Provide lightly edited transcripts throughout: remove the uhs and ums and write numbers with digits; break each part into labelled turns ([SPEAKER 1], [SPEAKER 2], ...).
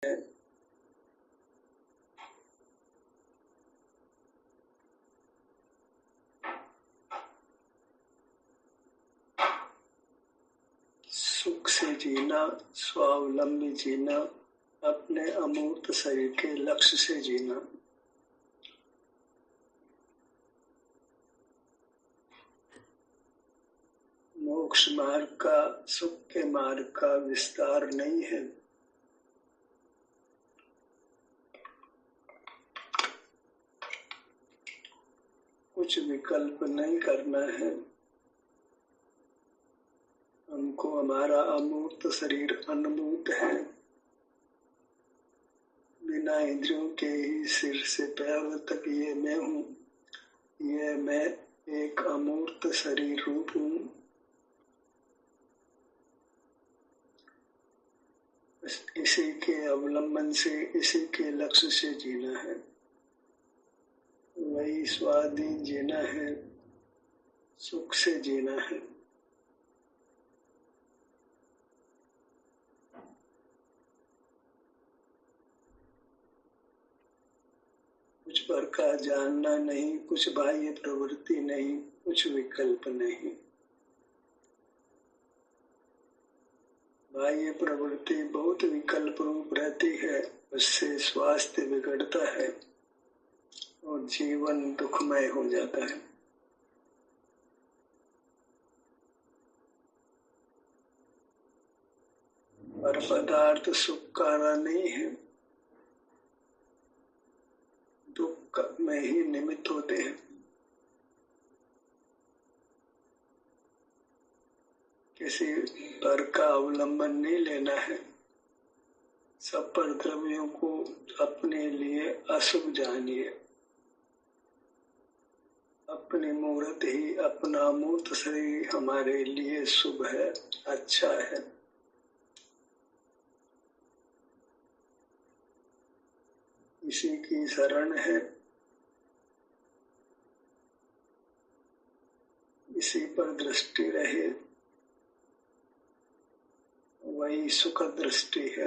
[SPEAKER 1] सुख से जीना, स्वावलंबी जीना, अपने अमूर्त शरीर के लक्ष्य से जीना। मोक्ष मार्ग का, सुख के मार्ग का विस्तार नहीं है। कुछ विकल्प नहीं करना है। हमको हमारा अमूर्त शरीर अनुभूत है। बिना इंद्रियों के ही सिर से पैर तक ये मैं हूँ। ये मैं एक अमूर्त शरीर रूप हूँ। इसी के अवलंबन से, इसी के लक्ष्य से जीना है। वही स्वाधीन जीना है, सुख से जीना है। कुछ पर का जानना नहीं, कुछ बाह्य प्रवृत्ति नहीं, कुछ विकल्प नहीं। बाह्य प्रवृत्ति बहुत विकल्प रूप रहती है, उससे स्वास्थ्य बिगड़ता है और जीवन दुखमय हो जाता है। पर पदार्थ सुख का नहीं है, दुख में ही निमित्त होते हैं। किसी पर का अवलंबन नहीं लेना है। सब पर द्रव्यों को अपने लिए अशुभ जानिए। अपनी मूर्त ही, अपना मूर्त शरीर हमारे लिए शुभ है, अच्छा है। इसी की शरण है, इसी पर दृष्टि रहे, वही सुख दृष्टि है।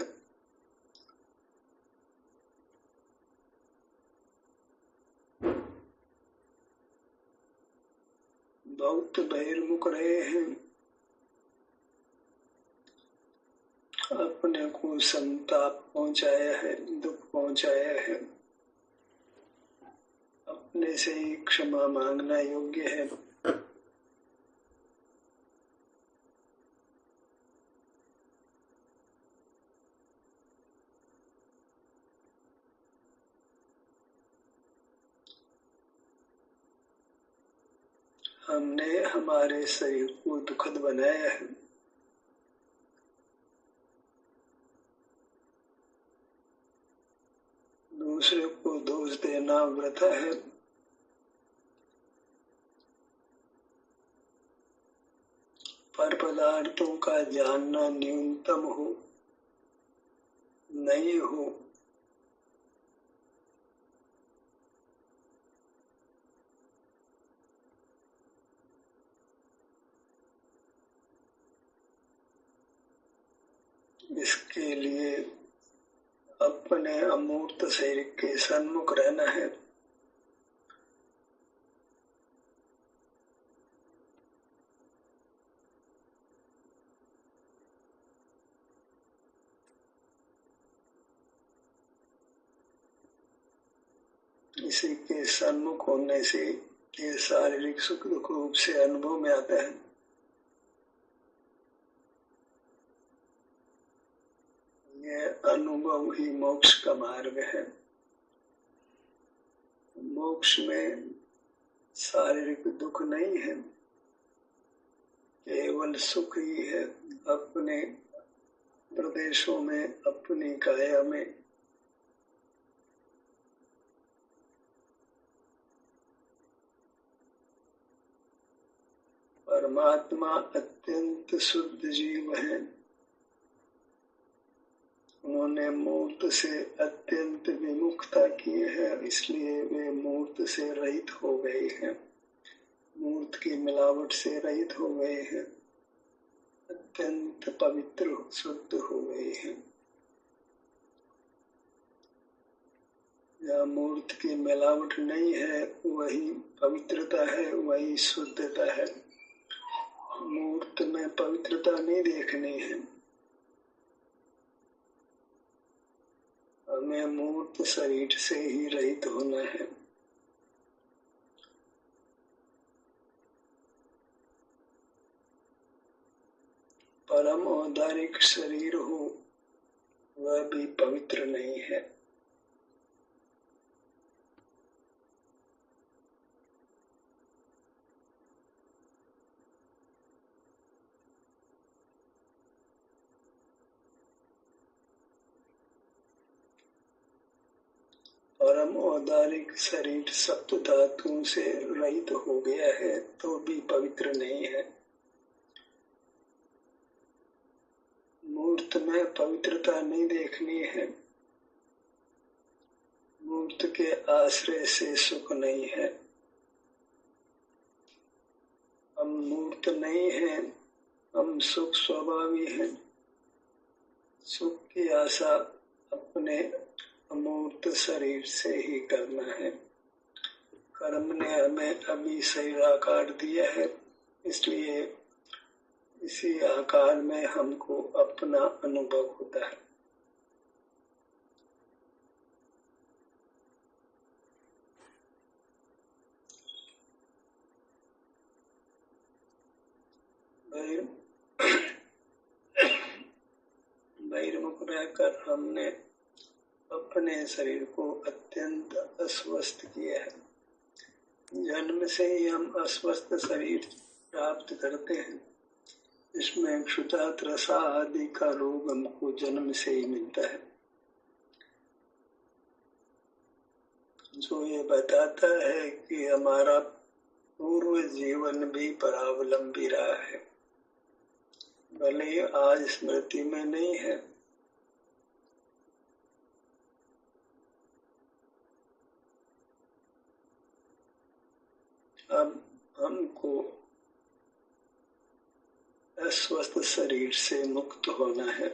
[SPEAKER 1] बहुत बहिर्मुख रहे हैं, अपने को संताप पहुंचाया है, दुख पहुंचाया है। अपने से ही क्षमा मांगना योग्य है। हमने हमारे शरीर को दुखद बनाया है। दूसरे को दोष देना वृथा है। पर पदार्थों का जानना न्यूनतम हो, नहीं हो, इसके लिए अपने अमूर्त शरीर के सन्मुख रहना है। इसी के सन्मुख होने से ये शारीरिक सुख दुख रूप से अनुभव में आता है। ये अनुभव ही मोक्ष का मार्ग है। मोक्ष में शारीरिक दुख नहीं है, केवल सुख ही है। अपने प्रदेशों में, अपनी काया में। परमात्मा अत्यंत शुद्ध जीव है। उन्होंने मूर्त से अत्यंत विमुखता की है, इसलिए वे मूर्त से रहित हो गए हैं। मूर्त की मिलावट से रहित हो गए हैं, अत्यंत पवित्र शुद्ध हो गए हैं। जहाँ मूर्त की मिलावट नहीं है वही पवित्रता है, वही शुद्धता है। मूर्त में पवित्रता नहीं देखनी है, हमें मूर्त शरीर से ही रहित होना है। परम औदारिक शरीर हो वह भी पवित्र नहीं है। परम औदारिक शरीर सप्त धातुओं से रहित हो गया है तो भी पवित्र नहीं है। मूर्त में पवित्रता नहीं देखनी है, मूर्त के आश्रय से सुख नहीं है। हम मूर्त नहीं हैं, हम सुख स्वभावी हैं। सुख की आशा अपने अमूर्त शरीर से ही करना है। कर्म ने हमें अभी शरीर आकार दिया है, इसलिए इसी आकार में हमको अपना अनुभव होता है। बहिर्मुख रहकर हमने अपने शरीर को अत्यंत अस्वस्थ किया है। जन्म से ही हम अस्वस्थ शरीर प्राप्त करते हैं। इसमें क्षुधा त्रसा आदि का रोग हमको जन्म से ही मिलता है, जो ये बताता है कि हमारा पूर्व जीवन भी परावलंबी रहा है, भले ही आज स्मृति में नहीं है। अब हमको अस्वस्थ शरीर से मुक्त होना है।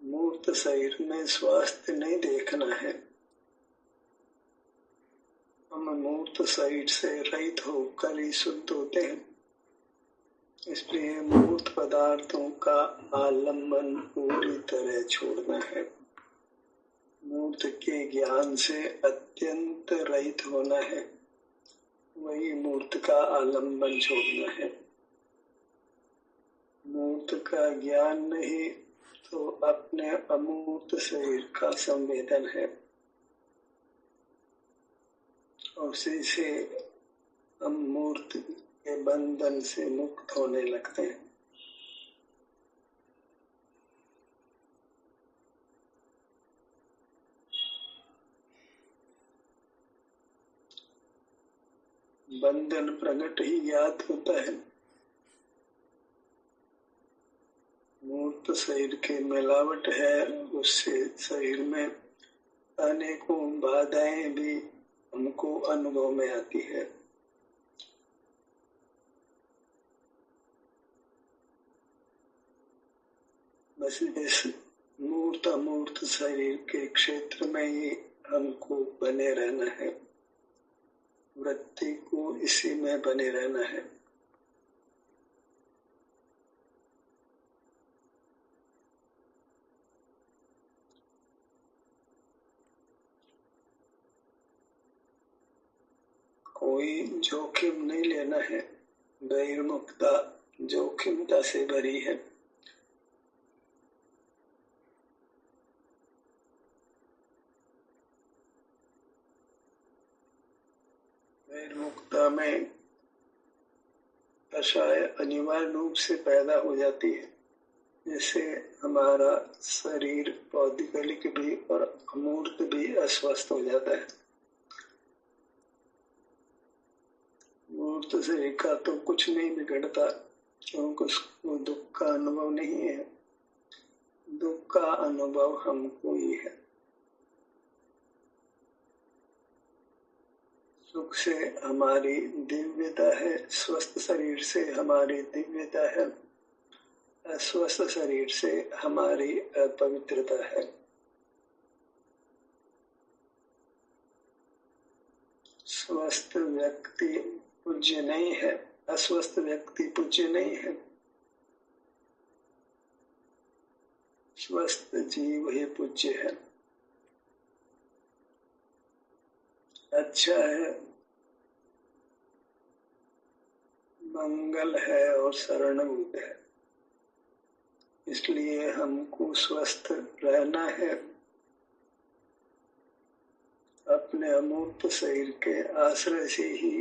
[SPEAKER 1] मूर्त शरीर में स्वास्थ्य नहीं देखना है। हम मूर्त शरीर से रहित होकर ही शुद्ध होते हैं, इसलिए मूर्त पदार्थों का आलम्बन पूरी तरह छोड़ना है। मूर्त के ज्ञान से अत्यंत रहित होना है, वही मूर्त का आलम्बन छोड़ना है। मूर्त का ज्ञान नहीं तो अपने अमूर्त शरीर का संवेदन है, उसी से हम मूर्त के बंधन से मुक्त होने लगते हैं। बंधन प्रकट ही याद होता है। मूर्त शरीर की मिलावट है, उससे शरीर में अनेकों बाधाएं भी हमको अनुभव में आती है। बस इस मूर्त अमूर्त शरीर के क्षेत्र में ही हमको बने रहना है, वृत्ति को इसी में बने रहना है। कोई जोखिम नहीं लेना है। बहिर्मुखता जोखिमता से भरी है। बहिर्मुखता में कषाय अनिवार्य रूप से पैदा हो जाती है, जिससे हमारा शरीर भौतिक भी और अमूर्त भी अस्वस्थ हो जाता है। मूर्त शरीर का तो कुछ नहीं बिगड़ता, क्योंकि उसको दुख का अनुभव नहीं है। दुख का अनुभव हमको ही है। सुख से हमारी दिव्यता है, स्वस्थ शरीर से हमारी दिव्यता है, अस्वस्थ शरीर से हमारी अपवित्रता है। स्वस्थ व्यक्ति पूज्य नहीं है, अस्वस्थ व्यक्ति पूज्य नहीं है, स्वस्थ जीव ही पूज्य है। अच्छा है, मंगल है और शरणबूढ़ है, इसलिए हमको स्वस्थ रहना है। अपने अमूर्त शरीर के आश्रय से ही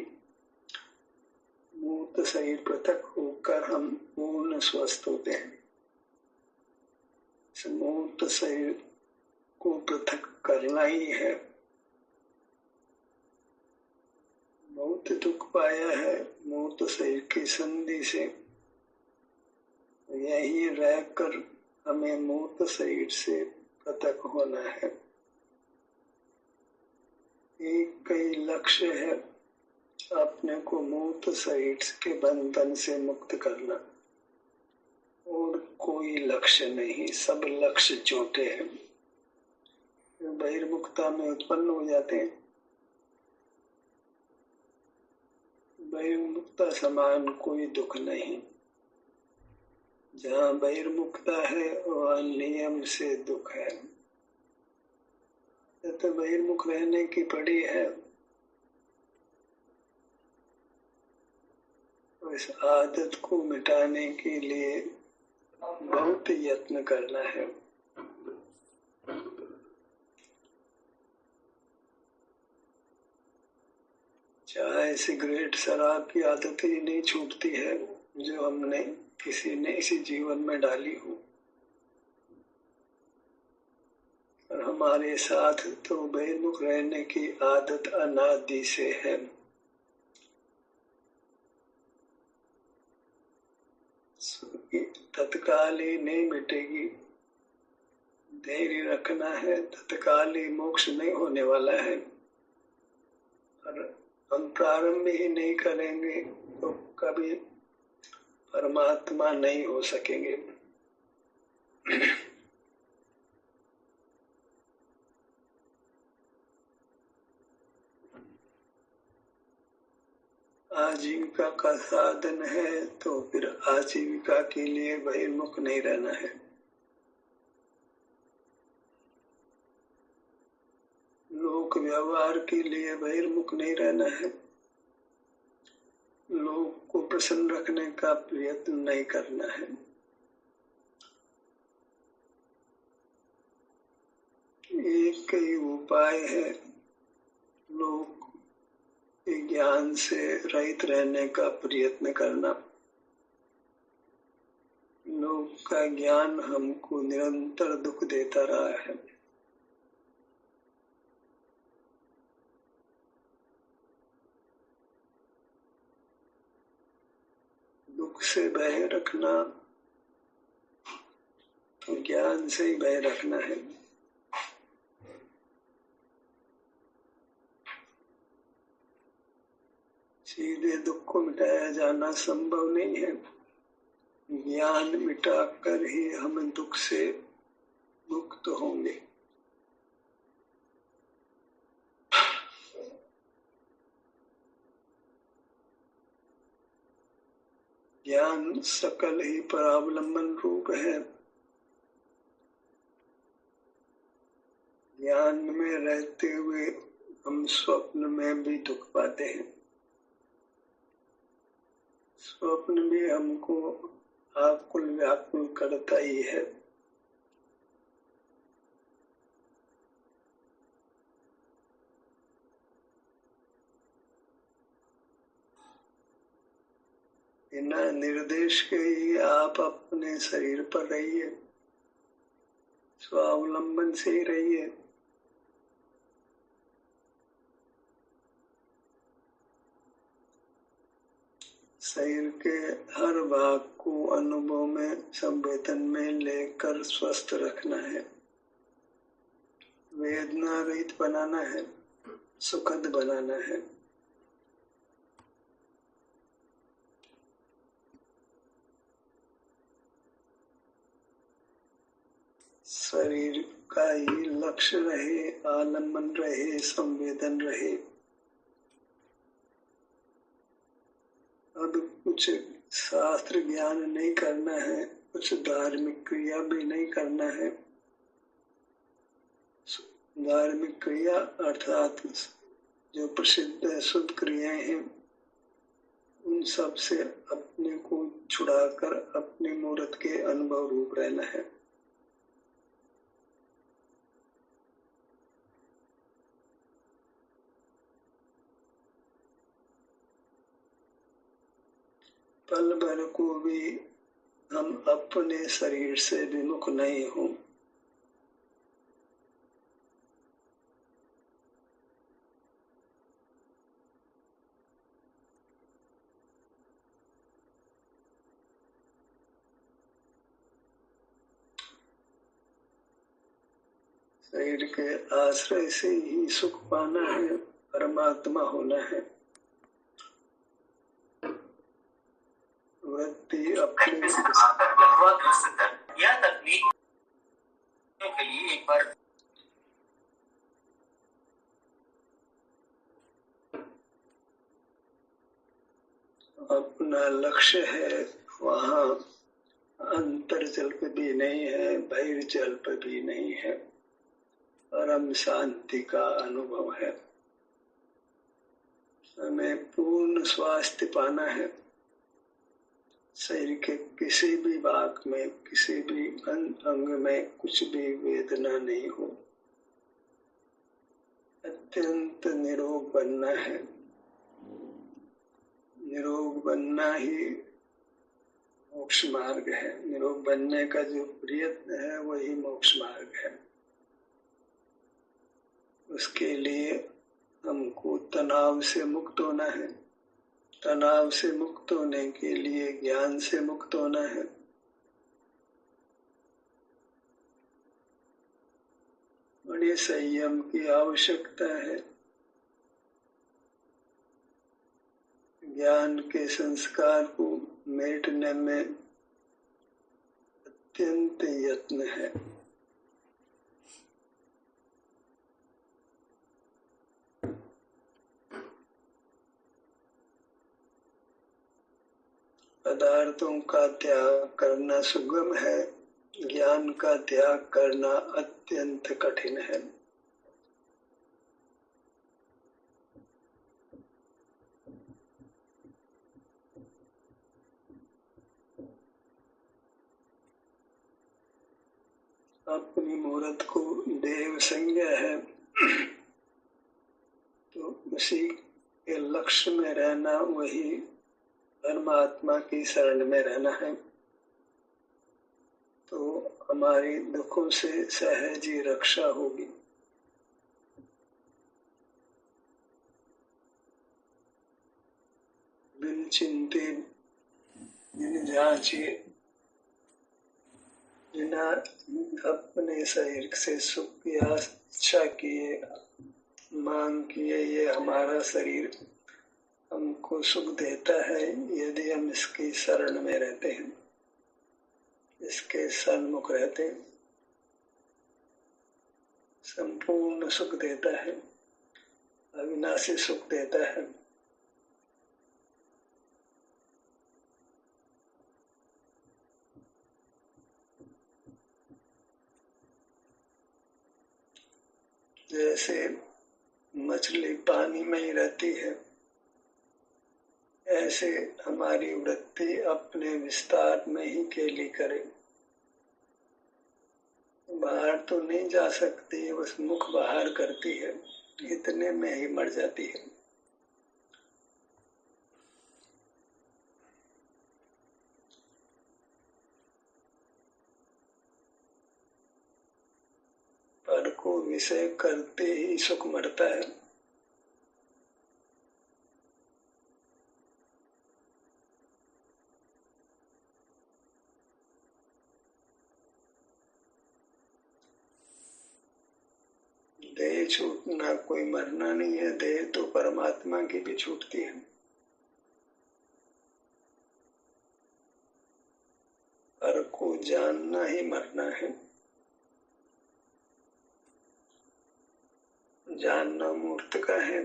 [SPEAKER 1] मूर्त शरीर पृथक होकर हम पूर्ण स्वस्थ होते हैं। इस मूर्त शरीर को पृथक करना ही है। बहुत दुख पाया है मूर्त शरीर की संधि से, यही रहकर हमें मूर्त शरीर से पृथक होना है। एक कई लक्ष्य है अपने को मूर्त शरीर के बंधन से मुक्त करना, और कोई लक्ष्य नहीं, सब लक्ष्य छोटे हैं, बहिर्मुखता में उत्पन्न हो जाते हैं। बहिर्मुखता समान कोई दुख नहीं। जहाँ बहिर्मुखता है वहाँ नियम से दुख है। तो बहिर्मुख रहने की पड़ी है, तो इस आदत को मिटाने के लिए बहुत यत्न करना है। चाहे सिगरेट शराब की आदत ही नहीं छूटती है जो हमने किसी ने इसी जीवन में डाली हो, और हमारे साथ तो बहिर्मुख रहने की आदत अनादि से है। तत्काल ही नहीं मिटेगी, धैर्य रखना है। तत्काल ही मोक्ष नहीं होने वाला है, और हम प्रारंभ ही नहीं करेंगे तो कभी परमात्मा नहीं हो सकेंगे। आजीविका का साधन है तो फिर आजीविका के लिए बहिर्मुख नहीं रहना है। लोक व्यवहार के लिए बहिर्मुख नहीं रहना है। लोक को प्रसन्न रखने का प्रयत्न नहीं करना है। एक ही उपाय है, लोक ज्ञान से रहित रहने का प्रयत्न करना। लोक का ज्ञान हमको निरंतर दुख देता रहा है। दुख से भय रखना तो ज्ञान से ही भय रखना है। सीधे दुख को मिटाया जाना संभव नहीं है। ज्ञान मिटाकर ही हम दुख से मुक्त होंगे। ज्ञान सकल ही परावलंबन रूप है। ज्ञान में रहते हुए हम स्वप्न में भी दुख पाते हैं। स्वप्न भी हमको आकुल व्याकुल करता ही है। बिना निर्देश के ही आप अपने शरीर पर रहिए, स्वावलंबन से ही रहिए। शरीर के हर भाग को अनुभव में संवेदन में लेकर स्वस्थ रखना है, वेदना रहित बनाना है, सुखद बनाना है। शरीर का ही लक्ष्य रहे, आलम्बन रहे, संवेदन रहे, कुछ शास्त्र ज्ञान नहीं करना है, कुछ धार्मिक क्रिया भी नहीं करना है। धार्मिक क्रिया अर्थात जो प्रसिद्ध शुभ क्रियाएं हैं, उन सब से अपने को छुड़ाकर अपने मूर्त के अनुभव रूप रहना है। पल भर को भी हम अपने शरीर से विमुख नहीं हों। शरीर के आश्रय से ही सुख पाना है, परमात्मा होना है। वृत्ति अपने
[SPEAKER 2] यह तकनीक के लिए एक बार
[SPEAKER 1] अपना लक्ष्य है, वहाँ अंतर्जल्प भी नहीं है, बहिर्जल्प भी नहीं है, परम शांति का अनुभव है। हमें पूर्ण स्वास्थ्य पाना है। शरीर के किसी भी भाग में, किसी भी अंग में कुछ भी वेदना नहीं हो। अत्यंत निरोग बनना है। निरोग बनना ही मोक्ष मार्ग है। निरोग बनने का जो प्रयत्न है वही मोक्ष मार्ग है। उसके लिए हमको तनाव से मुक्त होना है। तनाव से मुक्त होने के लिए ज्ञान से मुक्त होना है। बड़े संयम की आवश्यकता है। ज्ञान के संस्कार को मेटने में अत्यंत यत्न है। पदार्थों का त्याग करना सुगम है, ज्ञान का त्याग करना अत्यंत कठिन है। अपनी मूर्त को देव संज्ञा है, तो उसी के लक्ष्य में रहना, वही परमात्मा की शरण में रहना है। तो हमारी दुखों से सहज ही रक्षा होगी। बिन चिंते बिन जांचे बिना अपने शरीर से सुख की इच्छा किए, मांग किए, ये हमारा शरीर हमको सुख देता है यदि हम इसकी शरण में रहते हैं, इसके सन्मुख रहते हैं। संपूर्ण सुख देता है, अविनाशी सुख देता है। जैसे मछली पानी में ही रहती है, ऐसे हमारी वृत्ति अपने विस्तार में ही केली करे। बाहर तो नहीं जा सकती, बस मुख बाहर करती है, इतने में ही मर जाती है। पर को विषय करते ही सुख मरता है। देह छूटना कोई मरना नहीं है। देह तो परमात्मा की भी छूटती है। पर को जानना ही मरना है। जानना मूर्त का है,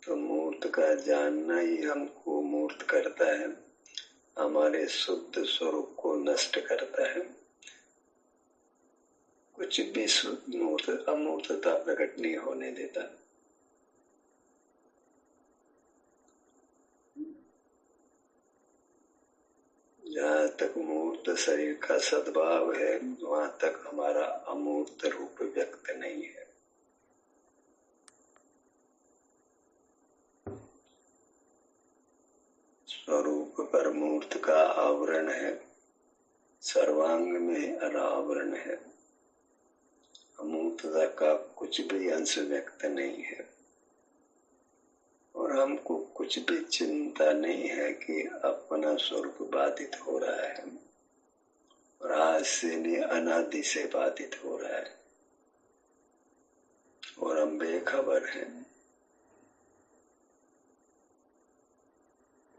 [SPEAKER 1] तो मूर्त अमूर्त का जानना ही हमको मूर्त करता है, हमारे शुद्ध स्वरूप को नष्ट करता है। कुछ भी अमूर्तता प्रकट नहीं होने देता। जहाँ तक मूर्त शरीर का सद्भाव है, वहां तक हमारा अमूर्त रूप व्यक्त नहीं है। स्वरूप पर मूर्त का आवरण है, सर्वांग में अनावरण है। अमूर्तता का कुछ भी अंश व्यक्त नहीं है और हमको कुछ भी चिंता नहीं है कि अपना स्वरूप बाधित हो रहा है और आज से नहीं अनादि से बाधित हो रहा है और हम बेखबर हैं।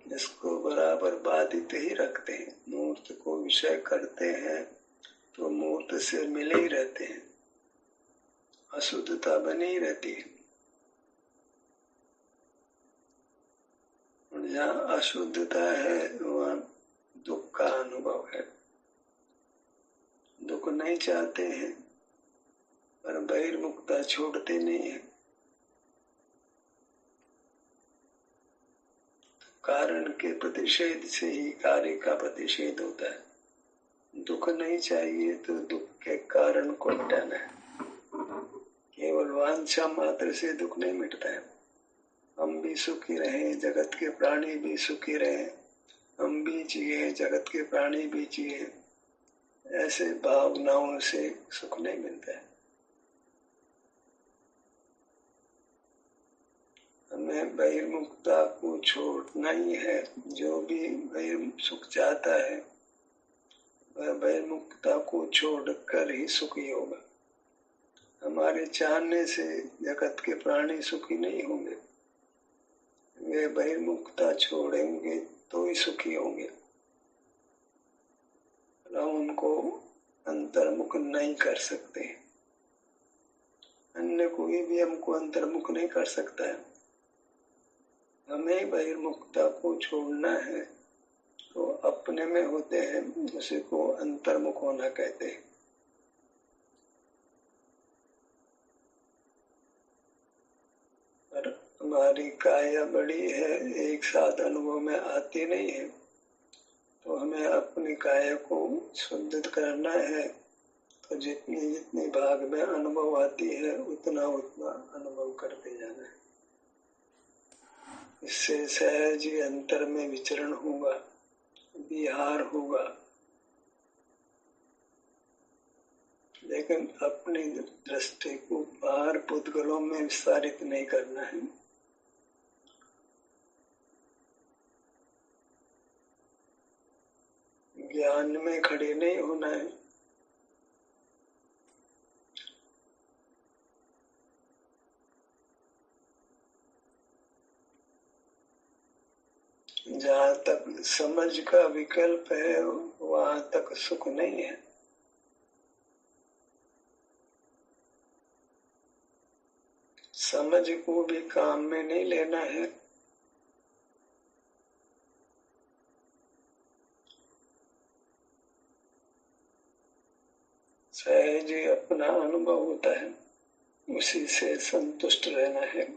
[SPEAKER 1] इसको बराबर बाधित ही रखते हैं, मूर्त को विषय करते हैं तो मूर्त से मिले ही रहते हैं, अशुद्धता बनी रहती है। और जहाँ अशुद्धता है वहाँ दुख का अनुभव है। दुख नहीं चाहते हैं पर बहिर्मुखता छोड़ते नहीं है। कारण के प्रतिषेध से ही कार्य का प्रतिषेध होता है। दुख नहीं चाहिए तो दुख के कारण को हटाना है। केवल वांछा मात्र से दुख नहीं मिटता है। हम भी सुखी रहें, जगत के प्राणी भी सुखी रहें, हम भी जिए, जगत के प्राणी भी जिए, ऐसे भावनाओं से सुख नहीं मिलता है। हमें बहिर्मुखता को छोड़ना ही है। जो भी सुख चाहता है वह बहिर्मुखता को छोड़कर ही सुखी होगा। हमारे चाहने से जगत के प्राणी सुखी नहीं होंगे, वे बहिर्मुखता छोड़ेंगे तो ही सुखी होंगे। हम उनको अंतर्मुख नहीं कर सकते, अन्य कोई भी हमको अंतर्मुख नहीं कर सकता है। हमें बहिर्मुखता को छोड़ना है तो अपने में होते हैं, उसी को अंतर्मुख होना कहते हैं। पर हमारी काया बड़ी है, एक साथ अनुभव में आती नहीं है, तो हमें अपनी काया को शुद्ध करना है। तो जितनी जितनी भाग में अनुभव आती है उतना उतना अनुभव करते जाना है। इससे सहज ही अंतर में विचरण होगा, विहार होगा। लेकिन अपनी दृष्टि को बाहर पुद्गलों में विस्तारित नहीं करना है। ज्ञान में खड़े नहीं होना है। जहाँ तक समझ का विकल्प है वहां तक सुख नहीं है। समझ को भी काम में नहीं लेना है। सहज ही अपना अनुभव होता है, उसी से संतुष्ट रहना है।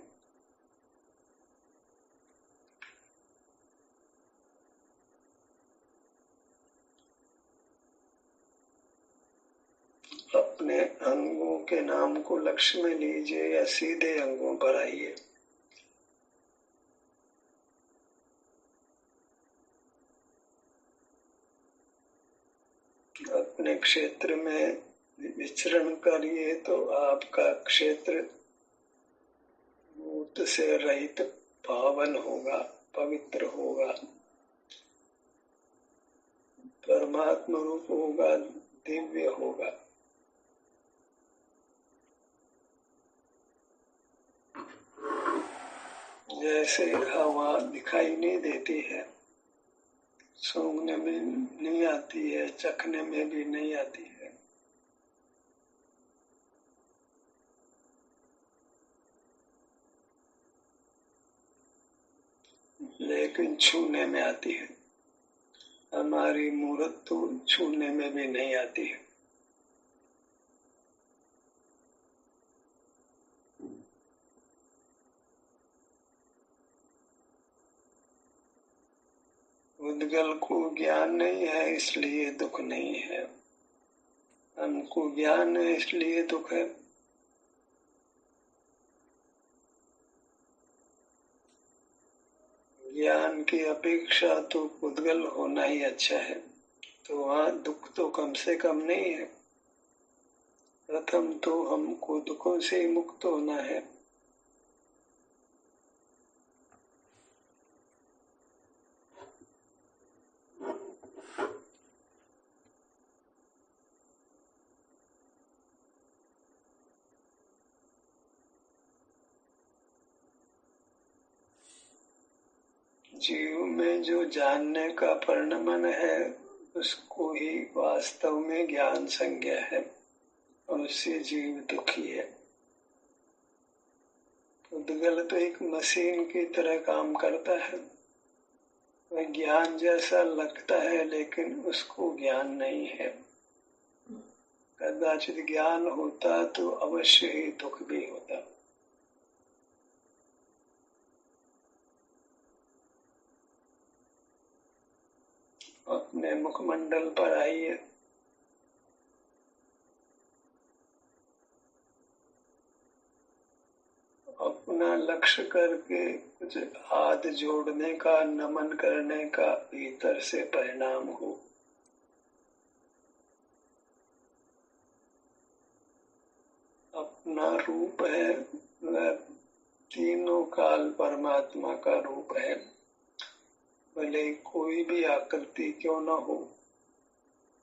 [SPEAKER 1] अपने अंगों के नाम को लक्ष्य में लीजिए या सीधे अंगों पर आइए। अपने क्षेत्र में विचरण करिए तो आपका क्षेत्र भूत से रहित पावन होगा, पवित्र होगा, परमात्मा रूप होगा, दिव्य होगा। जैसे हवा दिखाई नहीं देती है, सूंघने में नहीं आती है, चखने में भी नहीं आती है, लेकिन छूने में आती है। हमारी मूर्त तो छूने में भी नहीं आती है। उद्गल को ज्ञान नहीं है इसलिए दुख नहीं है, हमको ज्ञान है इसलिए दुख है। ज्ञान की अपेक्षा तो उद्गल होना ही अच्छा है, तो वहाँ दुख तो कम से कम नहीं है। प्रथम तो हमको दुखों से मुक्त होना है। जीव में जो जानने का परिणमन है उसको ही वास्तव में ज्ञान संज्ञा है, और उससे जीव दुखी है। उद्गल तो एक मशीन की तरह काम करता है, वह ज्ञान जैसा लगता है लेकिन उसको ज्ञान नहीं है। कदाचित ज्ञान होता तो अवश्य ही दुख भी होता। अपने मुखमंडल पर आइए। अपना लक्ष्य करके कुछ हाथ जोड़ने का, नमन करने का भीतर से परिणाम हो। अपना रूप है वह तीनों काल परमात्मा का रूप है, भले कोई भी आकृति क्यों न हो,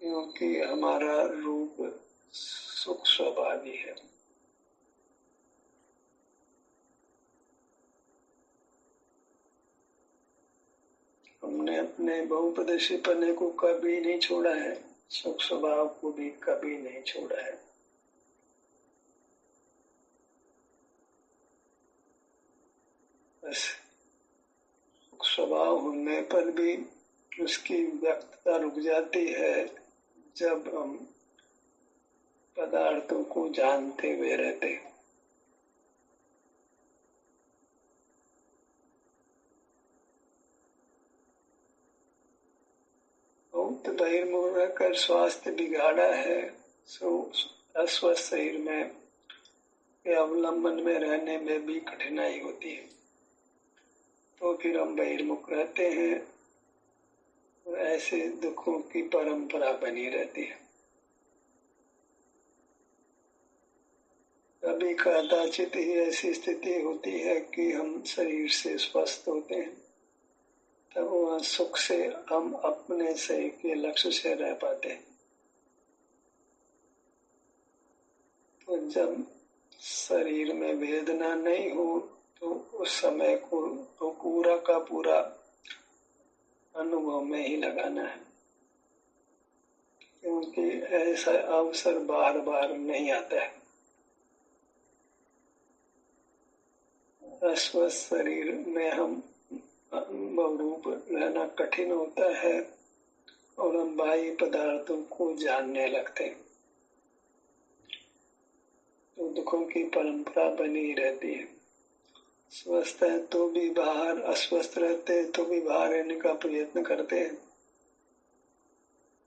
[SPEAKER 1] क्योंकि हमारा रूप सुख स्वभावी है। हमने अपने बहुपदेशी पने को कभी नहीं छोड़ा है, सुख स्वभाव को भी कभी नहीं छोड़ा है। बस सुख स्वभाव होने पर भी उसकी व्यक्तता रुक जाती है जब हम पदार्थों को जानते हुए रहते हैं। बहुत बहिर्मुख रहकर स्वास्थ्य बिगाड़ा है, सो अस्वस्थ शरीर में के अवलंबन में रहने में भी कठिनाई होती है, तो फिर हम बहिर्मुख रहते हैं, तो ऐसे दुखों की परंपरा बनी रहती है। कभी कदाचित ही ऐसी स्थिति होती है कि हम शरीर से स्वस्थ होते हैं, तब वह सुख से हम अपने शरीर के लक्ष्य से रह पाते हैं। तो जब शरीर में वेदना नहीं हो तो उस समय को तो पूरा का पूरा अनुभव में ही लगाना है, क्योंकि ऐसा अवसर बार बार नहीं आता है। अस्वस्थ शरीर में हम बहुरूप रहना कठिन होता है और हम बाह्य पदार्थों को जानने लगते हैं, तो दुखों की परंपरा बनी रहती है। स्वस्थ है तो भी बाहर, अस्वस्थ रहते तो भी बाहर रहने का प्रयत्न करते हैं,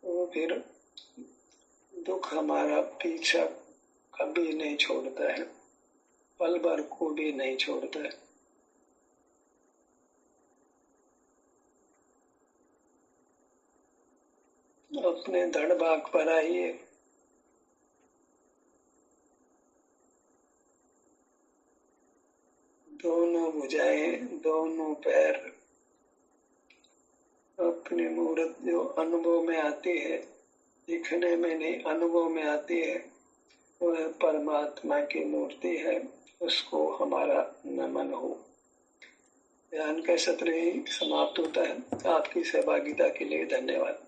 [SPEAKER 1] तो फिर दुख हमारा पीछा कभी नहीं छोड़ता है, पल भर को भी नहीं छोड़ता है। अपने धड़ भाग पर आइए। दोनों भुजाएं, दोनों पैर, अपनी मूर्त जो अनुभव में आती है, दिखने में नहीं अनुभव में आती है, वह परमात्मा की मूर्ति है, उसको हमारा नमन हो। ध्यान का सत्र ही समाप्त होता है। आपकी सहभागिता के लिए धन्यवाद।